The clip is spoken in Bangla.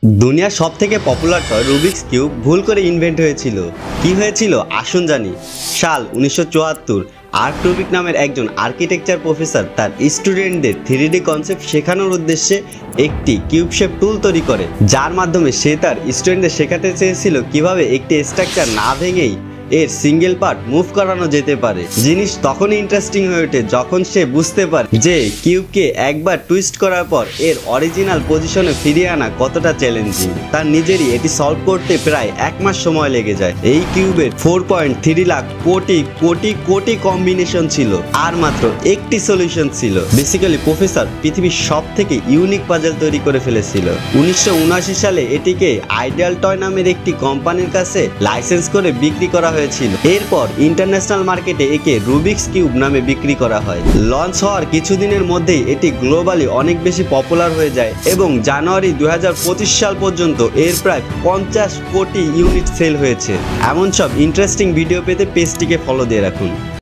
দুনিয়ার সবথেকে পপুলার টয় রুবিক্স কিউব ভুল করে ইনভেন্ট হয়েছিল। কি হয়েছিল আসুন জানি। সাল 1974 আর্ট রুবিক নামের একজন আর্কিটেকচার প্রফেসর তার স্টুডেন্টদের 3D কনসেপ্ট শেখানোর উদ্দেশ্যে একটি কিউব শেপ টুল তৈরি করে, যার মাধ্যমে সে তার স্টুডেন্টদের শেখাতে চেয়েছিল কিভাবে একটি স্ট্রাকচার না ভেঙেই এর সিঙ্গেল পার্ট মুভ করানো যেতে পারে। জিনিস তখনই ইন্টারেস্টিং হয়ে ওঠে যখন সে বুঝতে পারে যে কিউবকে একবার টুইস্ট করার পর এর অরিজিনাল পজিশনে ফিরিয়ে আনা কতটা চ্যালেঞ্জিং। তার নিজেরই এটি সলভ করতে প্রায় 1 মাস সময় লেগে যায়। এই কিউবের 4.3 লাখ কোটি কোটি কোটি কম্বিনেশন ছিল আর মাত্র একটি সলিউশন ছিল। বেসিক্যালি প্রফেসর পৃথিবীর সব থেকে ইউনিক পাজল তৈরি করে ফেলেছিল। 1979 সালে এটিকে আইডিয়াল টয় নামের একটি কোম্পানির কাছে লাইসেন্স করে বিক্রি করা হয়েছিল। এরপর ইন্টারন্যাশনাল মার্কেটে একে রুবিক্স কিউব নামে বিক্রি করা হয়। লঞ্চ হওয়ার কিছুদিনের মধ্যেই এটি গ্লোবালি অনেক বেশি পপুলার হয়ে যায় এবং জানুয়ারি 2025 সাল পর্যন্ত এর প্রায় 50 কোটি ইউনিট সেল হয়েছে। এমন সব ইন্টারেস্টিং ভিডিও পেতে পেজটিকে ফলো দিয়ে রাখুন।